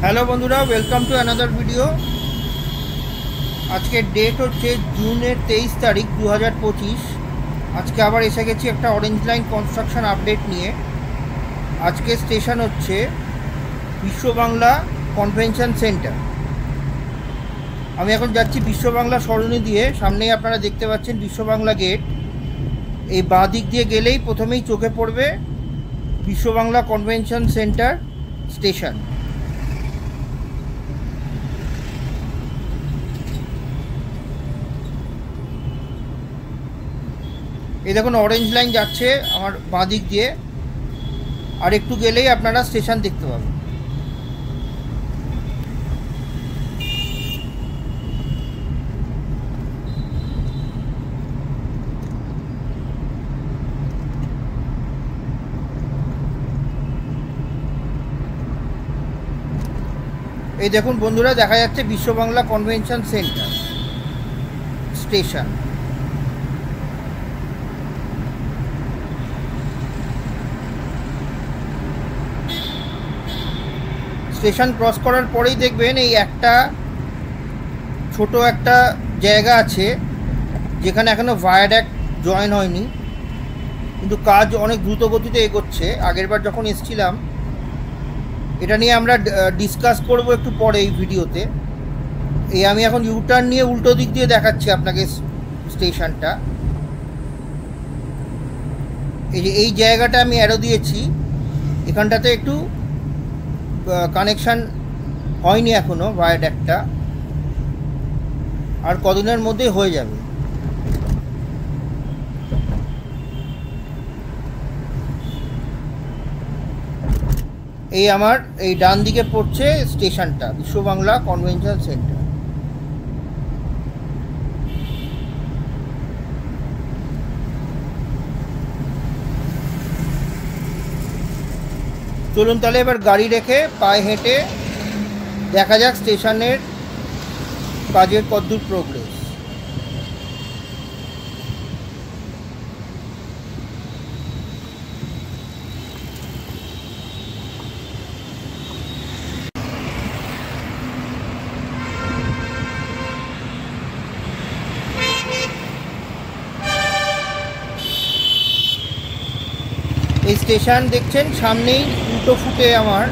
Hello বন্ধুরা, welcome to another video. আজকের date হচ্ছে জুনের 23 তারিখ 2025। আজকে আবার এসে গেছি একটা অরেঞ্জ লাইন কনস্ট্রাকশন আপডেট নিয়ে। আজকে স্টেশন হচ্ছে বিশ্ব বাংলা কনভেনশন সেন্টার। আমি এখন যাচ্ছি বিশ্ব বাংলা সরণি দিয়ে। সামনেই আপনারা দেখতে পাচ্ছেন বিশ্ব বাংলা গেট। এই বাঁ দিক দিয়ে গেলেই প্রথমেই চোখে পড়বে বিশ্ব বাংলা কনভেনশন সেন্টার স্টেশন। এই দেখুন অরেঞ্জ লাইন যাচ্ছে আমার বাঁ দিক দিয়ে, আর একটু গেলেই আপনারা স্টেশন দেখতে পাবেন। এই দেখুন বন্ধুরা, দেখা যাচ্ছে বিশ্ব Bangla convention centre station. Station cross করার পরেই দেখবেন এই একটা ছোট একটা জায়গা আছে যেখানে এখনো ভায়াডাক্ট জয়েন হয়নি, কিন্তু কাজ অনেক দ্রুত গতিতে এগোচ্ছে। আগেরবার যখন এসেছিলাম এটা নিয়ে আমরা ডিসকাস করব একটু পরে এই ভিডিওতে। এই আমি এখন ইউটার্ন নিয়ে উল্টো দিক দিয়ে দেখাচ্ছি আপনাকে স্টেশনটা। এই যে এই জায়গাটা আমি অ্যারো দিয়েছি, এখানটাতে একটু কানেকশান হয়নি এখনো ভায়াডাক্টটা, আর কদিনের মধ্যেই হয়ে যাবে। এই আমার এই ডান দিকে পড়ছে স্টেশনটা, বিশ্ব বাংলা কনভেনশন সেন্টার। চলুন তাহলে এবার গাড়ি রেখে পায়ে হেঁটে দেখা যাক স্টেশনের কাজের কতদূর প্রোগ্রেস। এই স্টেশন দেখছেন সামনেই উল্টো ফুটে আমার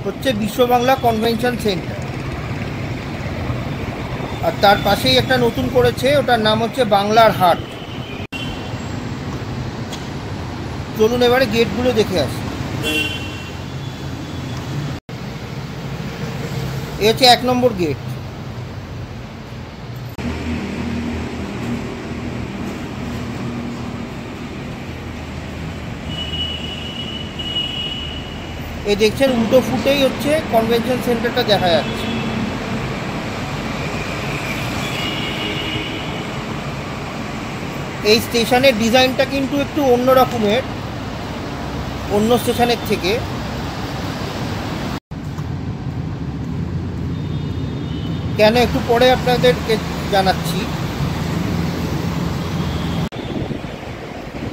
হচ্ছে বিশ্ব বাংলা কনভেনশন সেন্টার, আর তার পাশেই একটা নতুন করেছে, ওটার নাম হচ্ছে বাংলার হাট। চলুন এবারে গেটগুলো দেখে আসি। এ হচ্ছে 1 নম্বর গেট। এই দেখছেন উল্টো ফুটেই হচ্ছে কনভেনশন সেন্টারটা দেখা যাচ্ছে। এই স্টেশনের ডিজাইনটা কিন্তু একটু অন্য রকমের, অন্য স্টেশনের থেকে। কেন একটু পরে আপনাদেরকে জানাচ্ছি।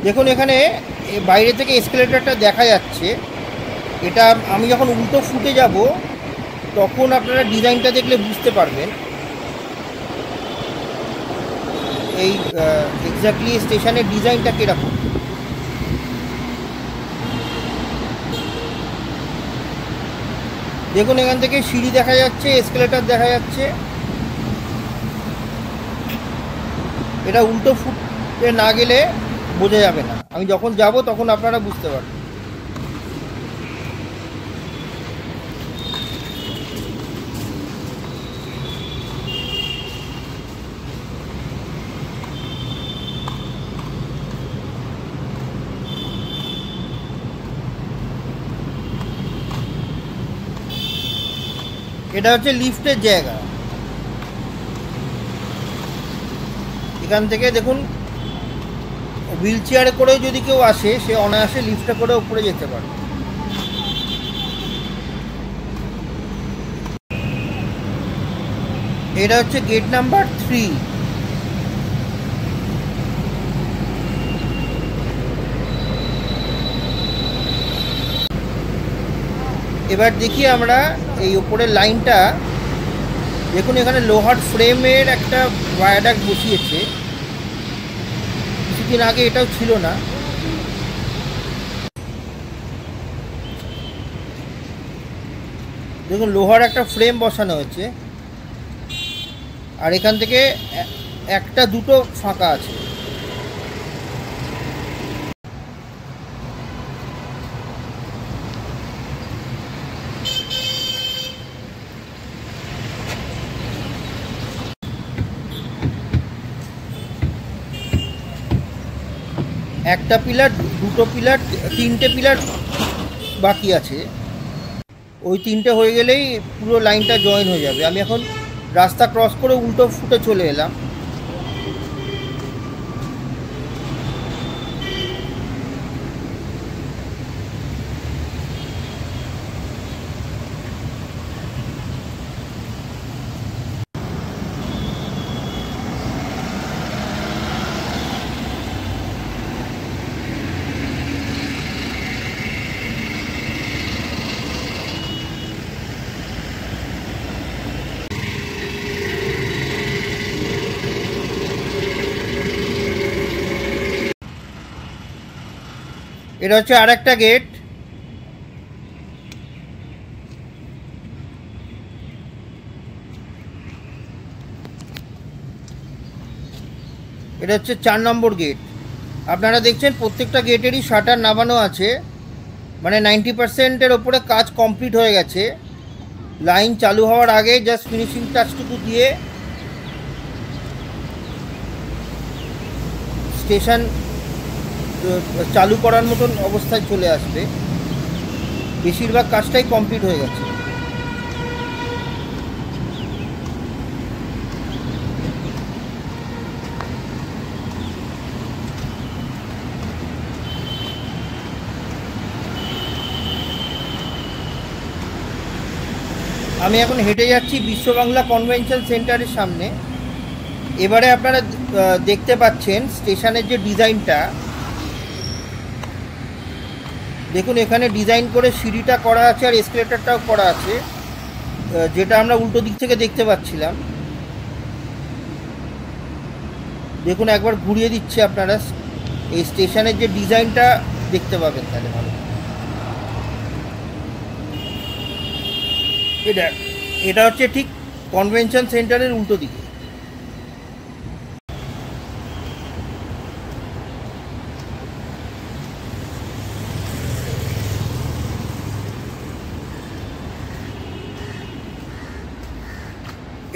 দেখুন এখানে বাইরে থেকে এসকেলেটরটা দেখা যাচ্ছে। এটা আমি যখন উল্টো ফুটে যাব তখন আপনারা ডিজাইনটা দেখলে বুঝতে পারবেন এই এক্স্যাক্টলি স্টেশনের ডিজাইনটা কীরকম। দেখুন এখান থেকে সিঁড়ি দেখা যাচ্ছে, এসকেলেটর দেখা যাচ্ছে। এটা উল্টো ফুটে না গেলে বোঝা যাবে না, আমি যখন যাব তখন আপনারা বুঝতে পারবেন। এটা হচ্ছে লিফটের জায়গা। এখান থেকে দেখুন হুইল চেয়ারে করেও যদি কেউ আসে সে অনায়াসে লিফটে করে উপরে যেতে পারে। এটা হচ্ছে গেট নাম্বার 3। এবার দেখি আমরা এই উপরের লাইনটা দেখুন, এখানে লোহার ফ্রেমের একটা ভায়াডাক্ট বসিয়েছে। কিছুদিন আগে এটাও ছিল না। দেখুন, লোহার একটা ফ্রেম বসানো হয়েছে, আর এখান থেকে একটা দুটো ফাঁকা আছে। একটা পিলার, দুটো পিলার, তিনটে পিলার বাকি আছে। ওই তিনটে হয়ে গেলেই পুরো লাইনটা জয়েন হয়ে যাবে। আমি এখন রাস্তা ক্রস করে উল্টো ফুটে চলে এলাম। এটা হচ্ছে আর একটা গেট। এটা হচ্ছে 4 নম্বর গেট। আপনারা দেখছেন প্রত্যেকটা গেটেরই শাটার নামানো আছে, মানে 90%-এর ওপরে কাজ কমপ্লিট হয়ে গেছে। লাইন চালু হওয়ার আগে জাস্ট ফিনিশিং টাচটুকু দিয়ে স্টেশন চালু করার মতন অবস্থায় চলে আসবে। বেশিরভাগ কাজটাই কমপ্লিট হয়ে গেছে। আমি এখন হেঁটে যাচ্ছি বিশ্ব বাংলা কনভেনশন সেন্টারের সামনে। এবারে আপনারা দেখতে পাচ্ছেন স্টেশনের যে ডিজাইনটা, দেখুন এখানে ডিজাইন করে সিঁড়িটা করা আছে আর এসকেলেটরটাও করা আছে, যেটা আমরা উল্টো দিক থেকে দেখতে পাচ্ছিলাম। দেখুন একবার ঘুরিয়ে দিচ্ছে, আপনারা এই স্টেশনের যে ডিজাইনটা দেখতে পাবেন তাহলে ভালো। এটা হচ্ছে ঠিক কনভেনশন সেন্টারের উল্টো দিকে।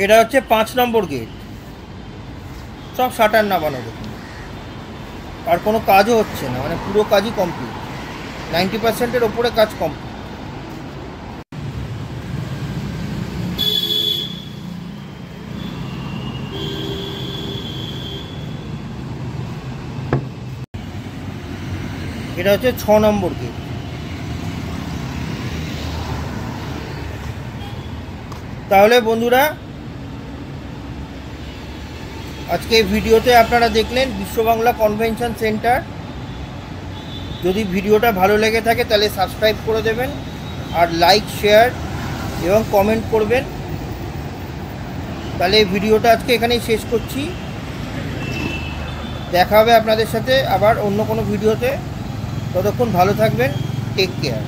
এটা হচ্ছে 5 নম্বর গেট। সব শাটার নামানো, দেখুন আর কোনো কাজও হচ্ছে না, মানে পুরো কাজই কমপ্লিট। 90%-এর ওপরে কাজ কমপ্লিট। এটা হচ্ছে 6 নম্বর গেট। তাহলে বন্ধুরা, আজকে ভিডিওতে আপনারা দেখলেন বিশ্ব বাংলা কনভেনশন সেন্টার। যদি ভিডিওটা ভালো লেগে থাকে তাহলে সাবস্ক্রাইব করে দেবেন, আর লাইক, শেয়ার এবং কমেন্ট করবেন। তাহলে ভিডিওটা আজকে এখানেই শেষ করছি। দেখা হবে আপনাদের সাথে আবার অন্য কোনো ভিডিওতে। ততক্ষণ ভালো থাকবেন, টেক কেয়ার।